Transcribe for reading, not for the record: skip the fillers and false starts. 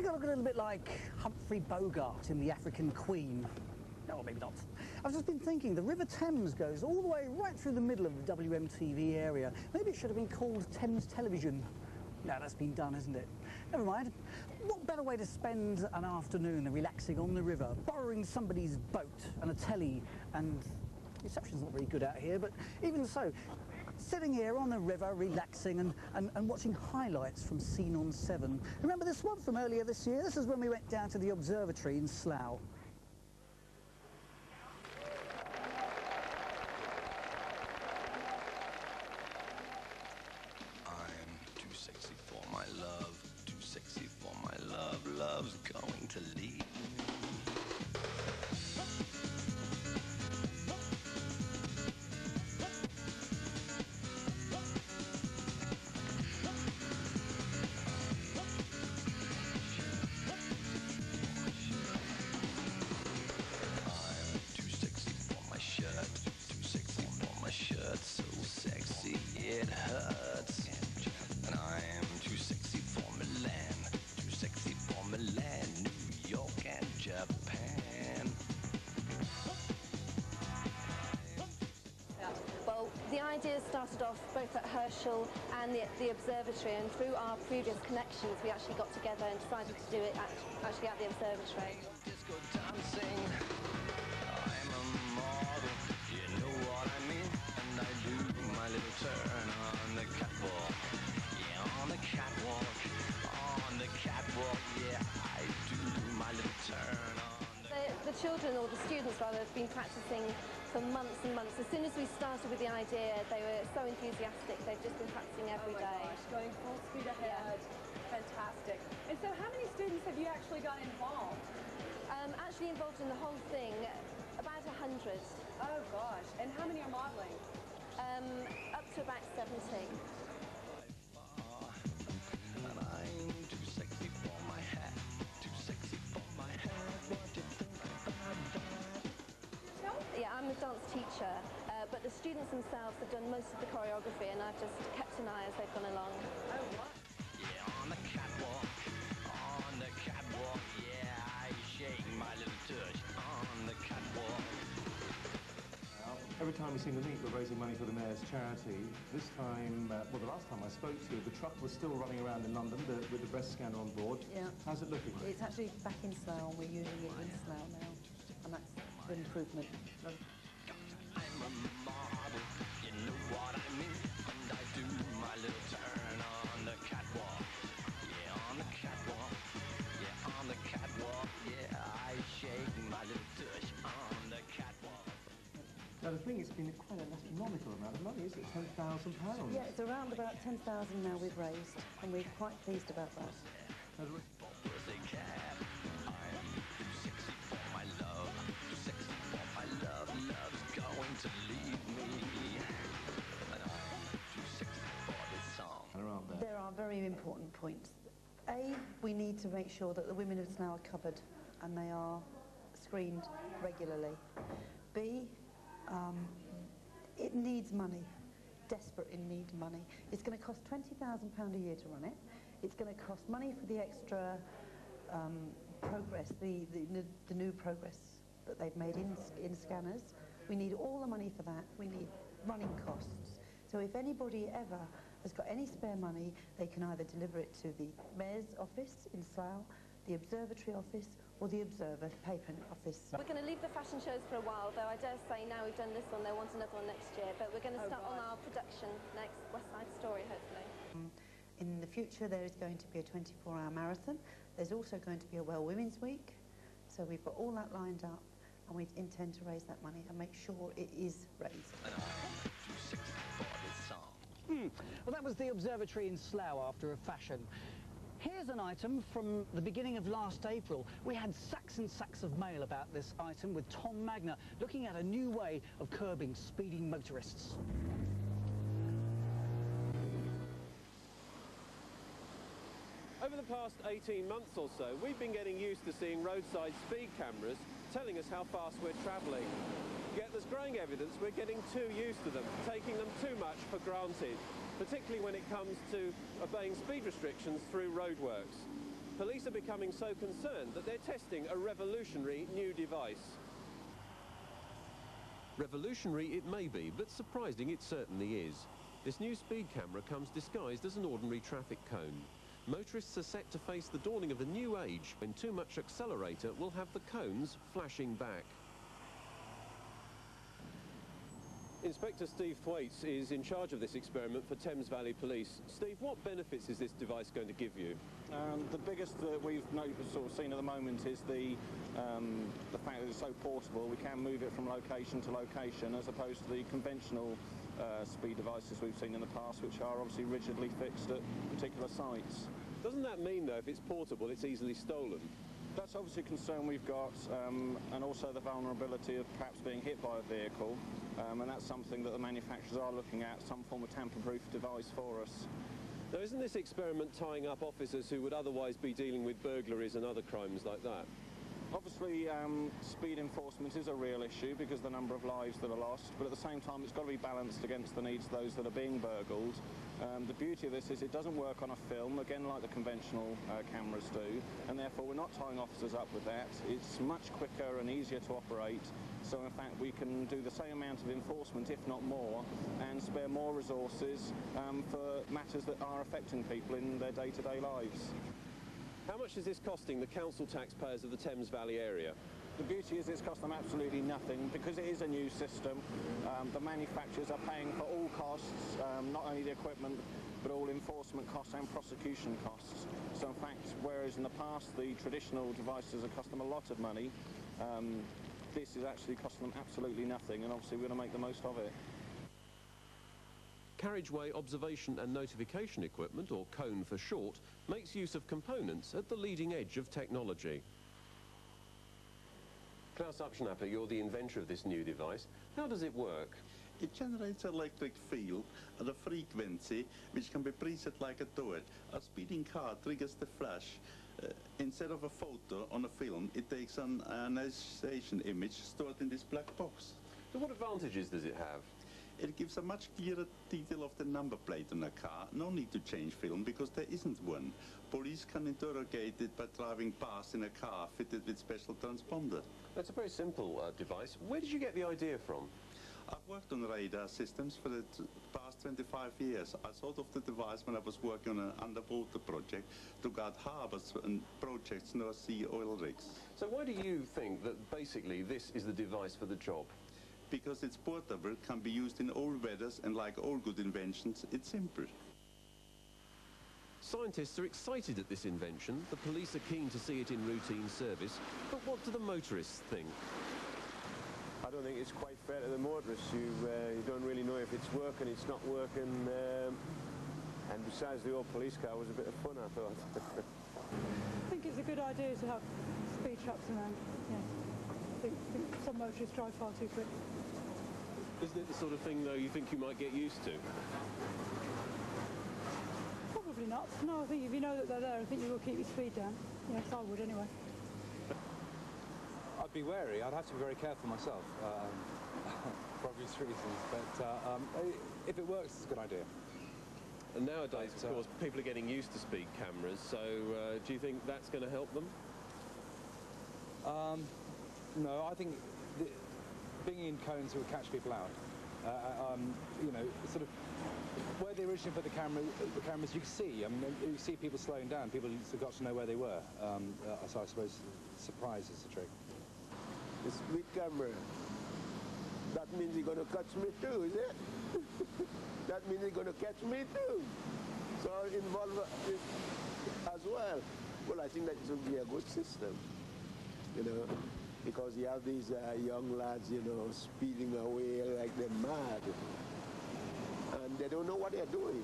think I look a little bit like Humphrey Bogart in The African Queen. No, maybe not. I've just been thinking, the River Thames goes all the way right through the middle of the WMTV area. Maybe it should have been called Thames Television. No, that's been done, isn't it? Never mind. What better way to spend an afternoon than relaxing on the river, borrowing somebody's boat and a telly, and reception's not very good out here, but even so, sitting here on the river, relaxing and watching highlights from Scene on 7. Remember this one from earlier this year? This is when we went down to the observatory in Slough. Sexy for my love, too sexy for my love, love's going to leave me. I'm too sexy for my shirt, too sexy for my shirt, so sexy it hurts. And I'm too sexy for Milan, too sexy for Milan, New York and Japan. Well, the idea started off both at Herschel and the observatory, and through our previous connections we actually got together and decided to do it actually at the observatory. Disco dancing, I'm a model, you know what I mean, and I do my little turn on the catwalk. On the catwalk, yeah, I do my little turn on the children, or the students rather, have been practicing for months and months. As soon as we started with the idea, they were so enthusiastic. They've just been practicing every day. Oh my gosh, going full speed ahead. Yeah. Fantastic. And so how many students have you actually got involved? Actually involved in the whole thing, about 100. Oh gosh, and how many are modeling? Up to about 70. And I'm too sexy for my hat, too sexy for my hat. What do you think about that? Yeah, I'm a dance teacher, but the students themselves have done most of the choreography, and I've just kept an eye as they've gone along. Oh, what? Yeah, on the catwalk, yeah, I shake my little tush on the catwalk. Every time we seem to meet, we're raising money for the Mayor's charity. This time, well, the last time I spoke to you, the truck was still running around in London with the breast scanner on board. Yeah. How's it looking? It's actually back in Slough, and we're using it in Slough now, and that's an improvement. I'm a model, you know what I mean, and I do my little turn on the catwalk. Yeah, on the catwalk, yeah, on the catwalk, yeah, I shake my little tush on the catwalk. Now, the thing, it's been quite an astronomical amount of money, isn't it? £10,000. Yeah, it's around about 10,000 now we've raised, and we're quite pleased about that. I'm too sexy for my love, too sexy for my love, love's going to leave me. And I'm too sexy for this song. Around there. There are very important points. A, we need to make sure that the women of Slough are covered, and they are screened regularly. B, it needs money, desperately needs money. It's going to cost £20,000 a year to run it. It's going to cost money for the extra progress, the new progress that they've made in scanners. We need all the money for that. We need running costs. So if anybody ever has got any spare money, they can either deliver it to the Mayor's office in Slough, the Observatory office, or the Observer paper office. We're going to leave the fashion shows for a while, though I dare say now we've done this one, they'll want another one next year. But we're going to start on our production next, West Side Story, hopefully. In the future, there is going to be a 24-hour marathon. There's also going to be a Well Women's Week. So we've got all that lined up, and we intend to raise that money and make sure it is raised. And I'm too sexy for this song. Well, that was the observatory in Slough after a fashion. Here's an item from the beginning of last April. We had sacks and sacks of mail about this item with Tom Magner looking at a new way of curbing speeding motorists. Over the past 18 months or so, we've been getting used to seeing roadside speed cameras telling us how fast we're travelling. Yet there's growing evidence we're getting too used to them, taking them too much for granted, particularly when it comes to obeying speed restrictions through roadworks. police are becoming so concerned that they're testing a revolutionary new device. Revolutionary it may be, but surprising it certainly is. This new speed camera comes disguised as an ordinary traffic cone. Motorists are set to face the dawning of a new age when too much accelerator will have the cones flashing back. Inspector Steve Thwaites is in charge of this experiment for Thames Valley Police. Steve, what benefits is this device going to give you? The biggest that we've seen at the moment is the fact that it's so portable. We can move it from location to location, as opposed to the conventional speed devices we've seen in the past, which are obviously rigidly fixed at particular sites. Doesn't that mean, though, if it's portable, it's easily stolen? That's obviously a concern we've got, and also the vulnerability of perhaps being hit by a vehicle, and that's something that the manufacturers are looking at, some form of tamper-proof device for us. Now, isn't this experiment tying up officers who would otherwise be dealing with burglaries and other crimes like that? Obviously, speed enforcement is a real issue because of the number of lives that are lost, but at the same time it's got to be balanced against the needs of those that are being burgled. The beauty of this is it doesn't work on a film, again like the conventional cameras do, and therefore we're not tying officers up with that. It's much quicker and easier to operate, so in fact we can do the same amount of enforcement, if not more, and spare more resources for matters that are affecting people in their day-to-day lives. How much is this costing the council taxpayers of the Thames Valley area? The beauty is it's cost them absolutely nothing because it is a new system. The manufacturers are paying for all costs, not only the equipment, but all enforcement costs and prosecution costs. So in fact, whereas in the past the traditional devices have cost them a lot of money, this is actually costing them absolutely nothing, and obviously we're going to make the most of it. Carriageway observation and notification equipment, or CONE for short, makes use of components at the leading edge of technology. Klaus Upschnapper, you're the inventor of this new device. How does it work? It generates electric field at a frequency which can be preset like a torch. A speeding car triggers the flash. Instead of a photo on a film, it takes an ionization image stored in this black box. So what advantages does it have? It gives a much clearer detail of the number plate on a car. No need to change film because there isn't one. Police can interrogate it by driving past in a car fitted with special transponder. That's a very simple device. Where did you get the idea from? I've worked on radar systems for the past 25 years. I thought of the device when I was working on an underwater project to guard harbours and projects North Sea oil rigs. So why do you think that basically this is the device for the job? Because it's portable, can be used in all weathers, and like all good inventions, it's simple. Scientists are excited at this invention. The police are keen to see it in routine service. But what do the motorists think? I don't think it's quite fair to the motorists. You don't really know if it's working, it's not working. And besides, the old police car was a bit of fun, I thought. I think it's a good idea to have speed traps around. Yeah. I think some motorists drive far too quick. Isn't it the sort of thing, though, you think you might get used to? Probably not. No, I think if you know that they're there, I think you will keep your speed down. Yes, I would anyway. I'd be wary. I'd have to be very careful myself, for obvious reasons. But if it works, it's a good idea. And nowadays, of course, people are getting used to speed cameras, so do you think that's going to help them? No, I think being in cones will catch people out. You know, sort of where they originally put the cameras, you can see. I mean, you see people slowing down. People got to know where they were. So I suppose surprise is the trick. The speed camera. That means you're going to catch me too, is it? That means you're going to catch me too. So I'll involve it as well. Well, I think that it would be a good system, you know, because you have these young lads, you know, speeding away like they're mad. And they don't know what they're doing.